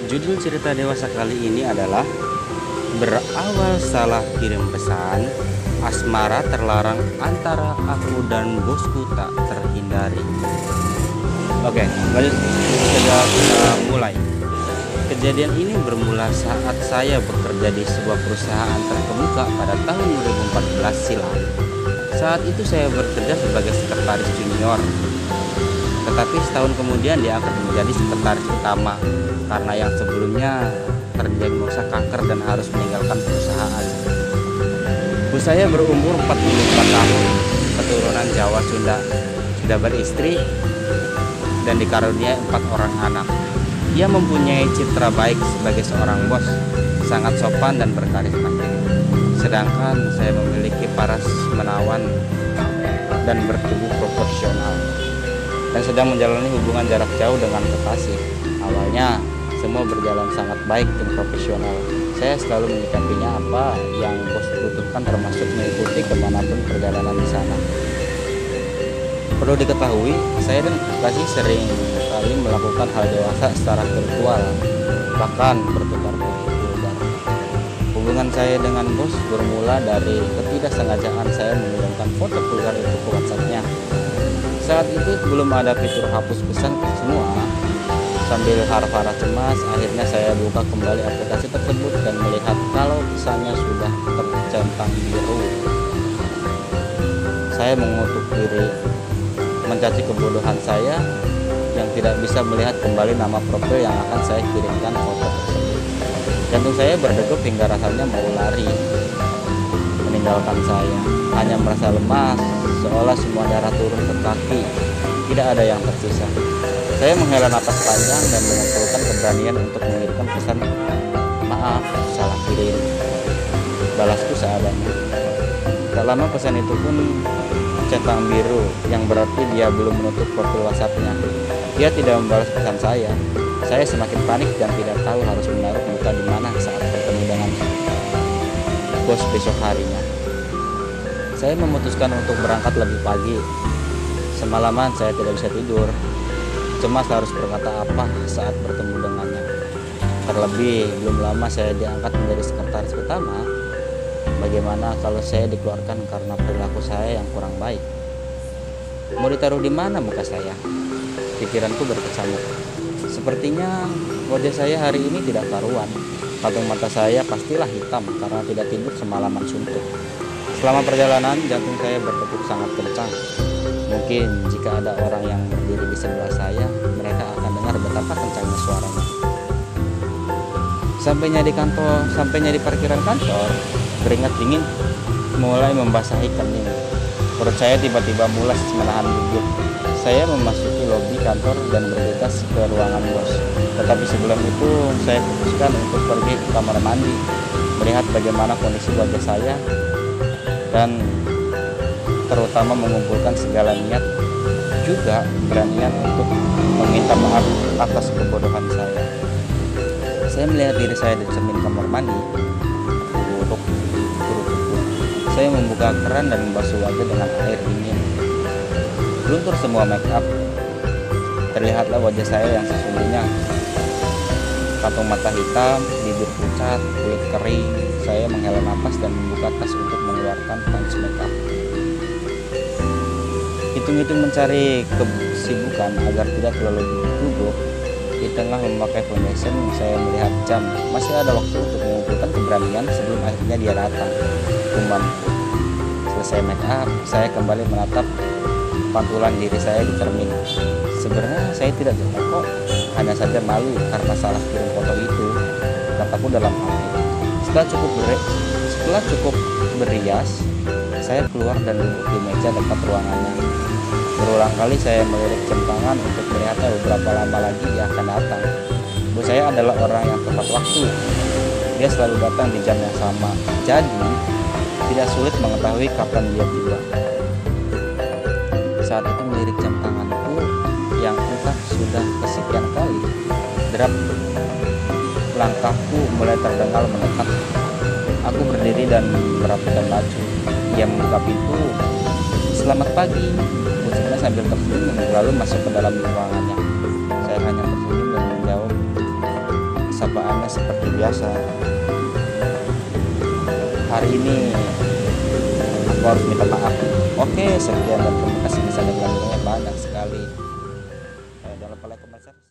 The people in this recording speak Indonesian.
Judul cerita dewasa kali ini adalah Berawal Salah Kirim Pesan, Asmara Terlarang Antara Aku dan Bosku Tak Terhindari. Oke, lanjut kita mulai. Kejadian ini bermula saat saya bekerja di sebuah perusahaan terkemuka pada tahun 2014 silam. Saat itu saya bekerja sebagai sekretaris junior, tetapi setahun kemudian diangkat menjadi sekretaris utama karena yang sebelumnya terdiagnosa kanker dan harus meninggalkan perusahaan. Bu saya berumur 44 tahun, keturunan Jawa Sunda, sudah beristri dan dikaruniai 4 orang anak. Ia mempunyai citra baik sebagai seorang bos, sangat sopan dan berkarismatik. Sedangkan saya memiliki paras menawan dan bertubuh proporsional, dan sedang menjalani hubungan jarak jauh dengan kekasih. Awalnya semua berjalan sangat baik dan profesional. Saya selalu menyikapinya apa yang bos butuhkan, termasuk mengikuti kemanapun perjalanan di sana. Perlu diketahui, saya dan kekasih sering kali melakukan hal dewasa secara virtual, bahkan bertukar pulgar. Hubungan saya dengan bos bermula dari ketidaksengajaan saya mengirimkan foto vulgar itu ke WhatsApp-nya. Saat itu belum ada fitur hapus pesan semua. Sambil harap-harap cemas, akhirnya saya buka kembali aplikasi tersebut dan melihat kalau pesannya sudah tercentang biru. Saya mengutuk diri, mencaci kebodohan saya yang tidak bisa melihat kembali nama profil yang akan saya kirimkan foto tersebut. Jantung saya berdegup hingga rasanya mau lari meninggalkan saya. Hanya merasa lemas, seolah semua darah turun ke kaki, tidak ada yang tersisa. Saya menghela napas panjang dan mengumpulkan keberanian untuk mengirimkan pesan, "Maaf, salah kirim. Balasku seadanya." Tak lama pesan itu pun centang biru, yang berarti dia belum menutup profil WhatsApp-nya. Dia tidak membalas pesan saya. Saya semakin panik dan tidak tahu harus menaruh muka di mana saat bertemu dengan bos besok harinya. Saya memutuskan untuk berangkat lebih pagi. Semalaman saya tidak bisa tidur. Cemas harus berkata apa saat bertemu dengannya. Terlebih belum lama saya diangkat menjadi sekretaris utama. Bagaimana kalau saya dikeluarkan karena perilaku saya yang kurang baik? Mau ditaruh di mana muka saya? Pikiranku berkecamuk. Sepertinya wajah saya hari ini tidak karuan. Kantong mata saya pastilah hitam karena tidak tidur semalaman suntuk. Selama perjalanan jantung saya berdegup sangat kencang. Mungkin jika ada orang yang berdiri di sebelah saya, mereka akan dengar betapa kencangnya suaranya. Sampainya di parkiran kantor, keringat dingin mulai membasahi kening. Perut saya tiba-tiba mulas menahan gugup. Saya memasuki lobi kantor dan bergegas ke ruangan bos. Tetapi sebelum itu, saya putuskan untuk pergi ke kamar mandi, melihat bagaimana kondisi wajah saya, dan terutama mengumpulkan segala niat, juga beranian untuk meminta maaf atas kebodohan saya. Saya melihat diri saya di cermin kamar mandi. Buruk. Saya membuka keran dan membasuh wajah dengan air dingin. Luntur semua make up. Terlihatlah wajah saya yang sesungguhnya. Kantong mata hitam, bibir pucat, kulit kering. Saya menghela napas dan membuka tas untuk mengeluarkan pouch make up. Hitung-hitung mencari kesibukan agar tidak terlalu gugup. Di tengah memakai foundation, saya melihat jam. Masih ada waktu untuk mengumpulkan keberanian sebelum akhirnya dia datang. Gumamku. Selesai make up, saya kembali menatap pantulan diri saya di cermin. Sebenarnya saya tidak jelek kok, hanya saja malu karena salah kirim foto itu, kataku dalam hati. Setelah cukup berias, saya keluar dan duduk di meja dekat ruangannya. Berulang kali saya melirik jam tangan untuk melihatnya beberapa lama lagi dia akan datang. Bos saya adalah orang yang tepat waktu. Dia selalu datang di jam yang sama. Jadi, tidak sulit mengetahui kapan dia tiba. Saat itu melirik jam tanganku yang entah sudah kesekian kali. Derap langkahku mulai terdengar mendekat. Aku berdiri dan merapikan baju. Dia membuka pintu. "Selamat pagi," ucapnya sambil tersenyum lalu masuk ke dalam ruangannya. Saya hanya tersenyum dan menjawab, seperti biasa. Hari ini aku harus minta maaf. Oke, sekian dan terima kasih, bisa ada banyak sekali. Jangan lupa like, comment, share.